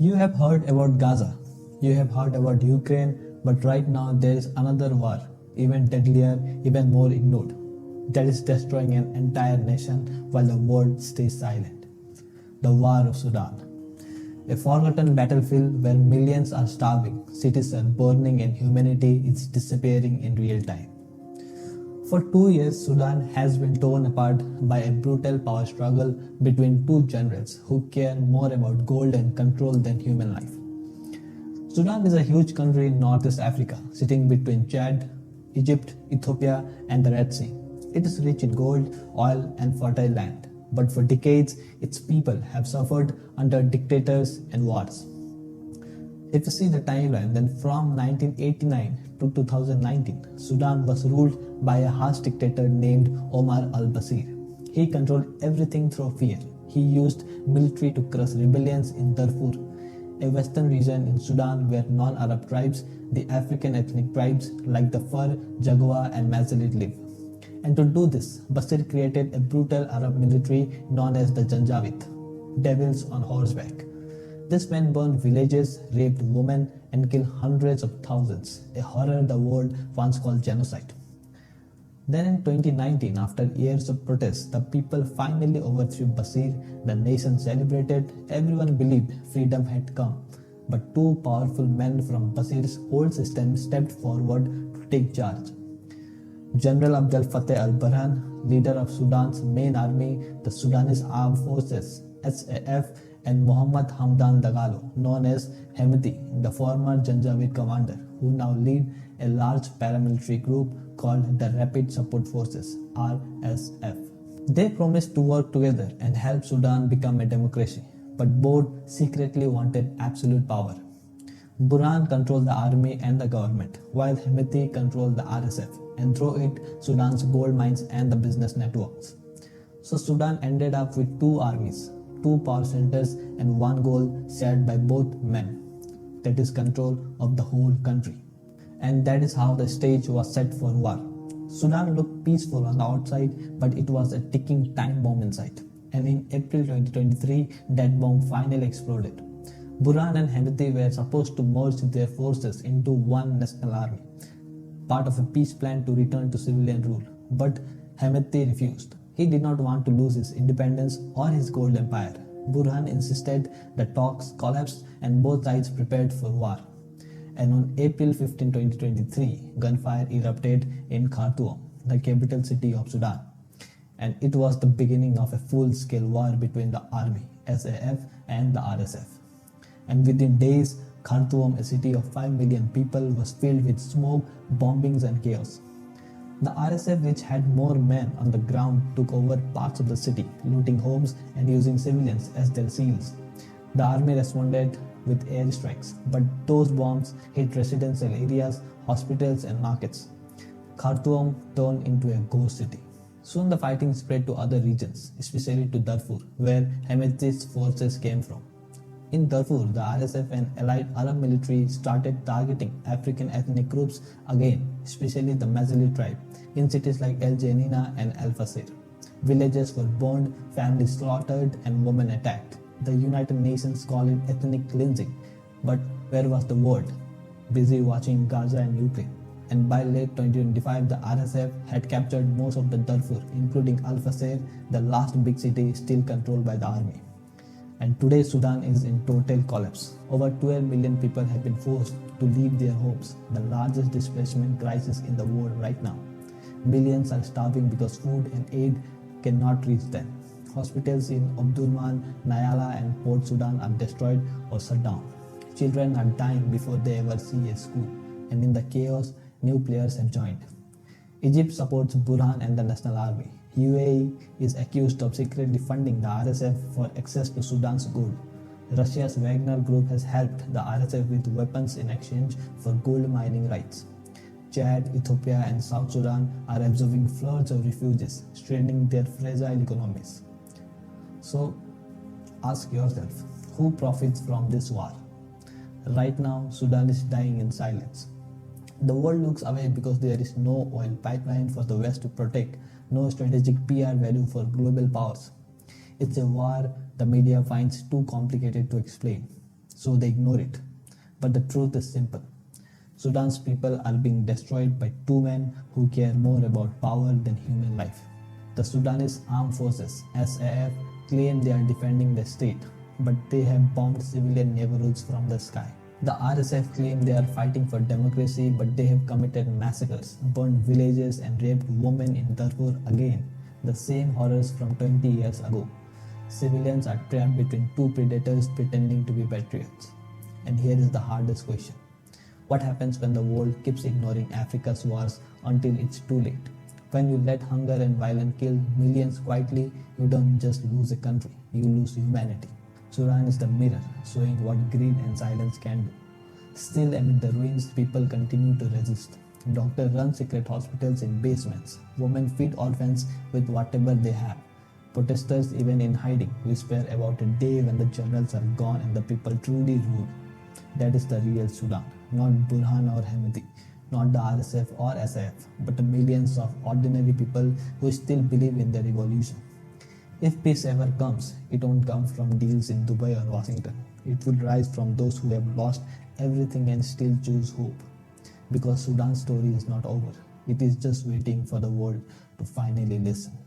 You have heard about Gaza, you have heard about Ukraine, but right now there is another war, even deadlier, even more ignored, that is destroying an entire nation while the world stays silent. The War of Sudan. A forgotten battlefield where millions are starving, cities are burning, and humanity is disappearing in real time. For 2 years, Sudan has been torn apart by a brutal power struggle between two generals who care more about gold and control than human life. Sudan is a huge country in Northeast Africa, sitting between Chad, Egypt, Ethiopia, and the Red Sea. It is rich in gold, oil, and fertile land, but for decades, its people have suffered under dictators and wars. If you see the timeline, then from 1989 to 2019, Sudan was ruled by a harsh dictator named Omar al-Bashir. He controlled everything through fear. He used military to crush rebellions in Darfur, a western region in Sudan where non-Arab tribes, the African ethnic tribes like the Fur, Jaguar and Mazalit live. And to do this, Bashir created a brutal Arab military known as the Janjaweed, devils on horseback. This men burned villages, raped women, and killed hundreds of thousands, a horror the world once called genocide. Then in 2019, after years of protests, the people finally overthrew Bashir, the nation celebrated, everyone believed freedom had come. But two powerful men from Bashir's old system stepped forward to take charge. General Abdel Fattah al-Burhan, leader of Sudan's main army, the Sudanese Armed Forces, SAF, and Mohammed Hamdan Dagalo, known as Hemeti, the former Janjaweed commander, who now lead a large paramilitary group called the Rapid Support Forces, RSF. They promised to work together and help Sudan become a democracy, but both secretly wanted absolute power. Burhan controlled the army and the government, while Hemeti controlled the RSF, and through it, Sudan's gold mines and the business networks. So Sudan ended up with two armies, two power centers, and one goal shared by both men, that is control of the whole country. And that is how the stage was set for war. Sudan looked peaceful on the outside, but it was a ticking time bomb inside. And in April 2023, that bomb finally exploded. Burhan and Hemeti were supposed to merge their forces into one national army, part of a peace plan to return to civilian rule. But Hemeti refused. He did not want to lose his independence or his gold empire. Burhan insisted the talks collapsed and both sides prepared for war. And on April 15, 2023, gunfire erupted in Khartoum, the capital city of Sudan. And it was the beginning of a full-scale war between the army, SAF, and the RSF. And within days, Khartoum, a city of 5 million people, was filled with smoke, bombings, and chaos. The RSF, which had more men on the ground, took over parts of the city, looting homes and using civilians as their shields. The army responded with airstrikes, but those bombs hit residential areas, hospitals, and markets. Khartoum turned into a ghost city. Soon the fighting spread to other regions, especially to Darfur, where Hemeti's forces came from. In Darfur, the RSF and allied Arab military started targeting African ethnic groups again, especially the Mazalit tribe, in cities like El Janina and Al Fasir. Villages were burned, families slaughtered, and women attacked. The United Nations called it ethnic cleansing. But where was the world? Busy watching Gaza and Ukraine. And by late 2025, the RSF had captured most of the Darfur, including Al Fasir, the last big city still controlled by the army. And today Sudan is in total collapse. Over 12 million people have been forced to leave their homes, the largest displacement crisis in the world right now. Millions are starving because food and aid cannot reach them. Hospitals in Omdurman, Nyala and Port Sudan are destroyed or shut down. Children are dying before they ever see a school. And in the chaos, new players have joined. Egypt supports Burhan and the National Army. UAE is accused of secretly funding the RSF for access to Sudan's gold. Russia's Wagner Group has helped the RSF with weapons in exchange for gold mining rights. Chad, Ethiopia, and South Sudan are absorbing floods of refugees, straining their fragile economies. So, ask yourself, who profits from this war? Right now, Sudan is dying in silence. The world looks away because there is no oil pipeline for the West to protect, no strategic PR value for global powers. It's a war the media finds too complicated to explain. so they ignore it. But the truth is simple. Sudan's people are being destroyed by two men who care more about power than human life. The Sudanese Armed Forces (SAF) claim they are defending the state, but they have bombed civilian neighborhoods from the sky. The RSF claim they are fighting for democracy, but they have committed massacres, burned villages, and raped women in Darfur again, the same horrors from 20 years ago. Civilians are trapped between two predators pretending to be patriots. And here is the hardest question. What happens when the world keeps ignoring Africa's wars until it's too late? When you let hunger and violence kill millions quietly, you don't just lose a country, you lose humanity. Sudan is the mirror, showing what greed and silence can do. Still, amid the ruins, people continue to resist. Doctors run secret hospitals in basements. Women feed orphans with whatever they have. Protesters, even in hiding, whisper about a day when the generals are gone and the people truly rule. That is the real Sudan, not Burhan or Hamidi, not the RSF or SAF, but the millions of ordinary people who still believe in the revolution. If peace ever comes, it won't come from deals in Dubai or Washington. It will rise from those who have lost everything and still choose hope. Because Sudan's story is not over. It is just waiting for the world to finally listen.